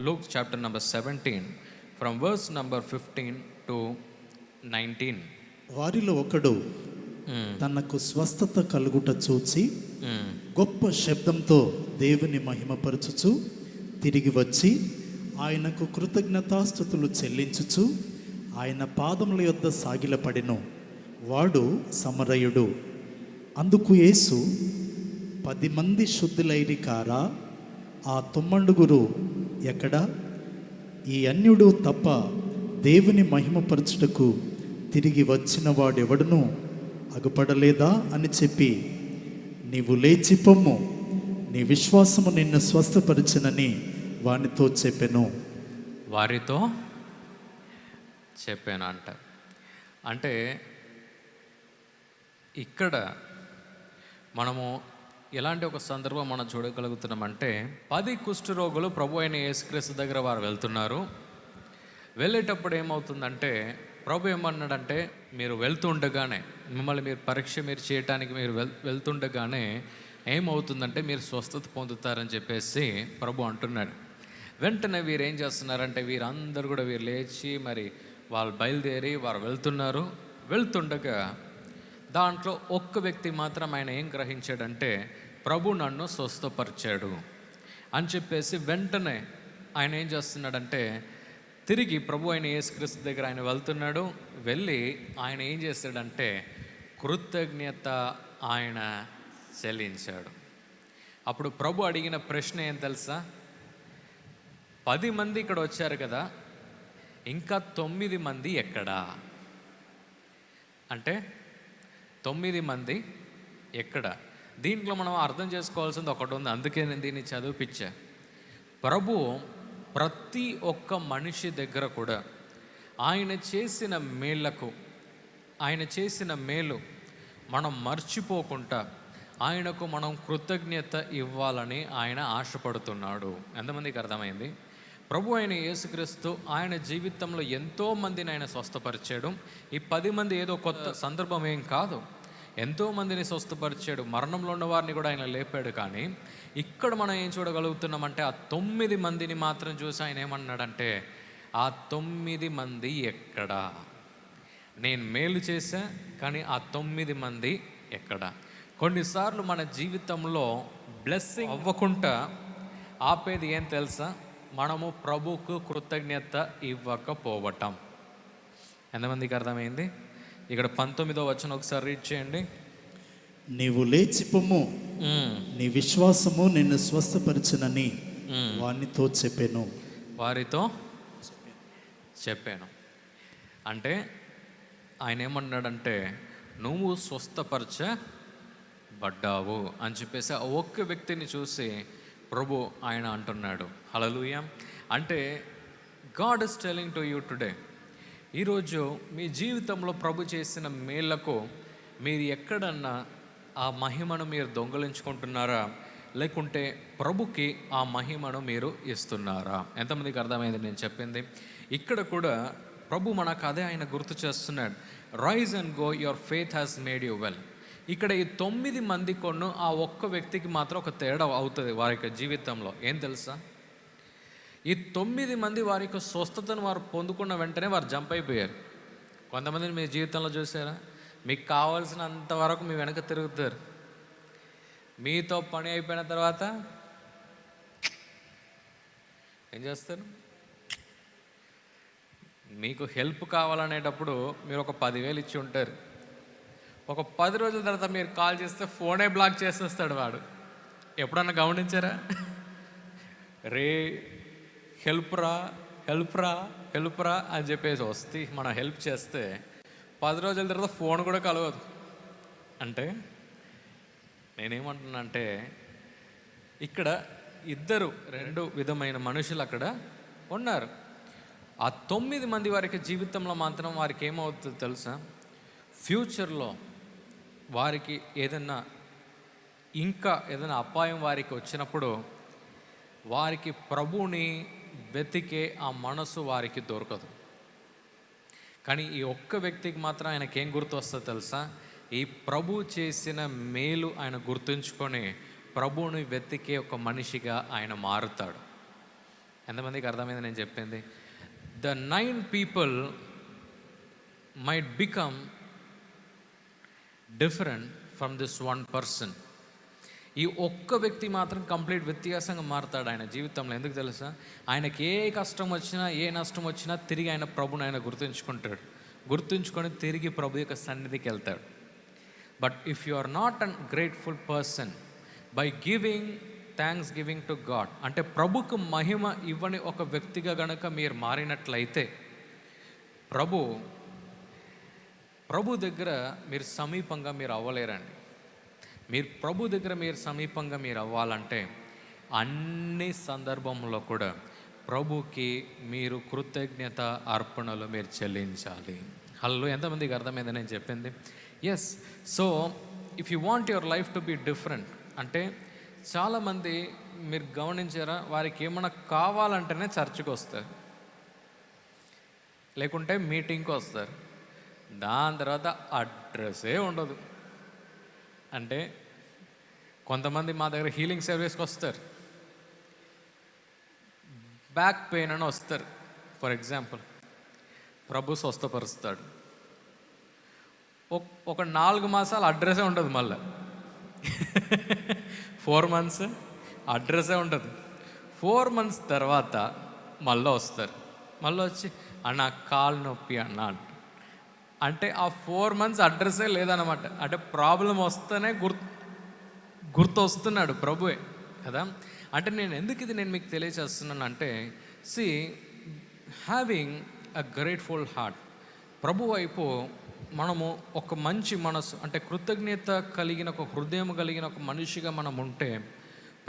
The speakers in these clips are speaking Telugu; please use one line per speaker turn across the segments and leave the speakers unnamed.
Luke chapter number 17 from verse number 15 to 19.
వారిలో ఒకడు తనకు స్వస్థత కలుగుట చూచి గొప్ప శబ్దంతో దేవుని మహిమపరచుచు తిరిగి వచ్చి ఆయనకు కృతజ్ఞతాస్తుతులు చెల్లించుచు ఆయన పాదముల యొద్ద సాగిలపడెను. వాడు సమరయుడు. అందుకు యేసు, 10 మంది శుద్ధులైరి కారా? ఆ 9 ఎక్కడా? ఈ అన్యుడు తప్ప దేవుని మహిమపరచుటకు తిరిగి వచ్చిన వాడెవడును అగుపడలేదా అని చెప్పి, నీవు లేచి పొమ్ము, నీ విశ్వాసము నిన్ను స్వస్థపరిచినని వానితో చెప్పెను.
వారితో చెప్పాను అంటే ఇక్కడ మనము ఎలాంటి ఒక సందర్భం మనం చూడగలుగుతున్నామంటే, 10 కుష్ఠరోగులు ప్రభు అయిన యేసుక్రీస్తు దగ్గర వారు వెళ్తున్నారు. వెళ్ళేటప్పుడు ఏమవుతుందంటే, ప్రభు ఏమన్నాడంటే, మీరు వెళ్తుండగానే మిమ్మల్ని మీరు పరీక్ష చేయటానికి మీరు వెళ్తుండగానే ఏమవుతుందంటే మీరు స్వస్థత పొందుతారని చెప్పేసి ప్రభు అంటున్నాడు. వెంటనే వీరు ఏం చేస్తున్నారంటే, వీరందరూ కూడా వీరు లేచి మరి వాళ్ళు బయలుదేరి వారు వెళ్తున్నారు. వెళ్తుండగా దాంట్లో ఒక్క వ్యక్తి మాత్రం ఆయన ఏం గ్రహించాడంటే, ప్రభు నన్ను స్వస్థపరిచాడు అని చెప్పేసి వెంటనే ఆయన ఏం చేస్తున్నాడంటే, తిరిగి ప్రభు అయిన యేసుక్రీస్తు దగ్గర ఆయన వెళ్తున్నాడు. వెళ్ళి ఆయన ఏం చేస్తాడంటే కృతజ్ఞత ఆయన చెల్లించాడు. అప్పుడు ప్రభు అడిగిన ప్రశ్న ఏం తెలుసా? 10 మంది ఇక్కడ వచ్చారు కదా, ఇంకా 9 మంది ఎక్కడా అంటే 9 మంది ఎక్కడ? దీంట్లో మనం అర్థం చేసుకోవాల్సింది ఒకటి ఉంది, అందుకే నేను దీన్ని చదివిపించా. ప్రభు ప్రతి ఒక్క మనిషి దగ్గర కూడా ఆయన చేసిన మేలు మనం మర్చిపోకుండా ఆయనకు మనం కృతజ్ఞత ఇవ్వాలని ఆయన ఆశపడుతున్నాడు. ఎంతమందికి అర్థమైంది? ప్రభు అయిన యేసుక్రీస్తు ఆయన జీవితంలో ఎంతోమందిని ఆయన స్వస్థపరిచాడు. ఈ 10 మంది ఏదో కొత్త సందర్భం ఏం కాదు, ఎంతోమందిని స్వస్థపరిచాడు. మరణంలో ఉన్న వారిని కూడా ఆయన లేపాడు. కానీ ఇక్కడ మనం ఏం చూడగలుగుతున్నామంటే, ఆ 9 మందిని మాత్రం చూసి ఆయన ఏమన్నాడంటే, ఆ 9 మంది ఎక్కడా? నేను మేలు చేశా కానీ ఆ 9 మంది ఎక్కడా? కొన్నిసార్లు మన జీవితంలో బ్లెస్సింగ్ అవ్వకుండా ఆపేది ఏం తెలుసా? మనము ప్రభుకు కృతజ్ఞత ఇవ్వకపోవటం. ఎంతమందికి అర్థమైంది? ఇక్కడ 19వ వచనం ఒకసారి రీడ్ చేయండి.
నీవు లేచి పొమ్ము, నీ విశ్వాసము నిన్ను స్వస్థపరిచినని వారితో చెప్పాను. అంటే ఆయన ఏమన్నాడంటే, నువ్వు స్వస్థపరచబడ్డావు అని చెప్పేసి ఆ ఒక్క వ్యక్తిని చూసి ప్రభు ఆయన అంటున్నాడు. హల్లెలూయా. అంటే God is telling to you today, ఈరోజు మీ జీవితంలో ప్రభు చేసిన మేళ్లకు మీరు ఎక్కడన్నా ఆ మహిమను మీరు దొంగలించుకుంటున్నారా, లేకుంటే ప్రభుకి ఆ మహిమను మీరు ఇస్తున్నారా? ఎంతమందికి అర్థమైంది నేను చెప్పింది? ఇక్కడ కూడా ప్రభు మనకు అదే ఆయన గుర్తు చేస్తున్నాడు. Rise and go, your faith has made you well. ఇక్కడ ఈ 9 మంది కొన్ను ఆ ఒక్క వ్యక్తికి మాత్రం ఒక తేడా అవుతుంది వారి యొక్క జీవితంలో. ఏం తెలుసా? ఈ 9 మంది వారి యొక్క స్వస్థతను వారు పొందుకున్న వెంటనే వారు జంప్ అయిపోయారు. కొంతమందిని మీ జీవితంలో చూసారా? మీకు కావాల్సినంత వరకు మీ వెనక తిరుగుతారు. మీతో పని అయిపోయిన తర్వాత ఏం చేస్తారు? మీకు హెల్ప్ కావాలనేటప్పుడు మీరు ఒక 10,000 ఇచ్చి ఉంటారు. ఒక 10 రోజుల తర్వాత మీరు కాల్ చేస్తే ఫోనే బ్లాక్ చేసేస్తాడు వాడు. ఎప్పుడన్నా గమనించారా? రే హెల్ప్ రా అని చెప్పేసి వస్తే మనం హెల్ప్ చేస్తే 10 రోజుల తర్వాత ఫోన్ కూడా కలవదు. అంటే నేనేమంటున్నా అంటే, ఇక్కడ 2 విధమైన మనుషులు అక్కడ ఉన్నారు. ఆ 9 మంది వారికి జీవితంలో మాత్రం వారికి ఏమవుతుందో తెలుసా? ఫ్యూచర్లో వారికి ఏదైనా అపాయం వారికి వచ్చినప్పుడు వారికి ప్రభుని వెతికే ఆ మనసు వారికి దొరకదు. కానీ ఈ ఒక్క వ్యక్తికి మాత్రం ఆయనకేం గుర్తు వస్తుందో తెలుసా? ఈ ప్రభు చేసిన మేలు ఆయన గుర్తుంచుకొని ప్రభువుని వెతికే ఒక మనిషిగా ఆయన మారుతాడు.
ఎంతమందికి అర్థమైంది నేను చెప్పింది? The 9 people might become different from this one person. ఈ ఒక్క వ్యక్తి మాత్రం కంప్లీట్ వ్యత్యాసంగా మారుతాడు ఆయన జీవితంలో. ఎందుకు తెలుసా? ఆయనకి ఏ కష్టం వచ్చినా, ఏ నష్టం వచ్చినా తిరిగి ఆయన ప్రభుని ఆయన గుర్తుంచుకొని తిరిగి ప్రభు యొక్క సన్నిధికి వెళ్తాడు. But if you are not ungrateful person by giving thanks giving to God, అంటే ప్రభుకు మహిమ ఇవ్వని ఒక వ్యక్తిగా గనక మీరు మారినట్లయితే ప్రభు దగ్గర మీరు సమీపంగా మీరు అవ్వలేరండి. మీరు ప్రభు దగ్గర మీరు సమీపంగా మీరు అవ్వాలంటే అన్ని సందర్భంలో కూడా ప్రభుకి మీరు కృతజ్ఞత అర్పణలు మీరు చెల్లించాలి. హలో, ఎంతమందికి అర్థమైంది నేను చెప్పింది? Yes. So if you want your life to be different, అంటే చాలామంది మీరు గమనించారా, వారికి ఏమైనా కావాలంటేనే చర్చికి వస్తారు, లేకుంటే మీటింగ్కి వస్తారు. దాని తర్వాత అడ్రస్సే ఉండదు. అంటే కొంతమంది మా దగ్గర హీలింగ్ సర్వీస్కి వస్తారు, బ్యాక్ పెయిన్ అని వస్తారు. ఫర్ ఎగ్జాంపుల్, ప్రభు స్వస్థపరుస్తాడు. ఒక 4 మాసాలు అడ్రస్సే ఉండదు. మళ్ళీ 4 months అడ్రస్సే ఉండదు. 4 months తర్వాత మళ్ళీ వస్తారు. మళ్ళీ వచ్చి అన్న కాలు నొప్పి అన్న అంటే ఆ 4 months అడ్రస్సే లేదన్నమాట. అంటే ప్రాబ్లం వస్తేనే గుర్తు వస్తున్నాడు ప్రభువే కదా. అంటే నేను ఎందుకు ఇది నేను మీకు తెలియచేస్తున్నాను అంటే, హ్యావింగ్ అ గ్రేట్ఫుల్ హార్ట్, ప్రభు వైపు మనము ఒక మంచి మనసు, అంటే కృతజ్ఞత కలిగిన ఒక హృదయం కలిగిన ఒక మనిషిగా మనం ఉంటే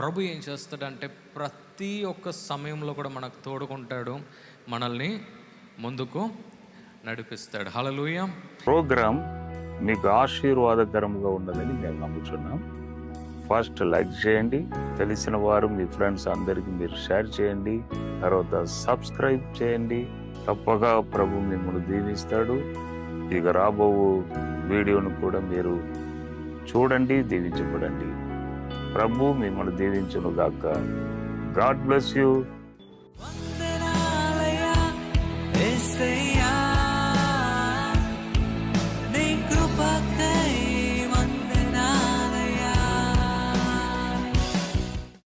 ప్రభు ఏం చేస్తాడంటే ప్రతి ఒక్క సమయంలో కూడా మనకు తోడుకుంటాడు, మనల్ని ముందుకు నడిపిస్తాడు. హల్లెలూయా.
ప్రోగ్రామ్ మీకు ఆశీర్వాదకరంగా ఉన్నదని మేము నమ్ముతున్నాం. ఫస్ట్ లైక్ చేయండి, తెలిసిన వారు మీ ఫ్రెండ్స్ అందరికీ మీరు షేర్ చేయండి, తర్వాత సబ్స్క్రైబ్ చేయండి. తప్పగా ప్రభు మిమ్మల్ని దీవిస్తాడు. ఇక రాబో వీడియోను కూడా మీరు చూడండి, దీవించబడండి. ప్రభు మిమ్మల్ని దీవించును గాక. God bless you.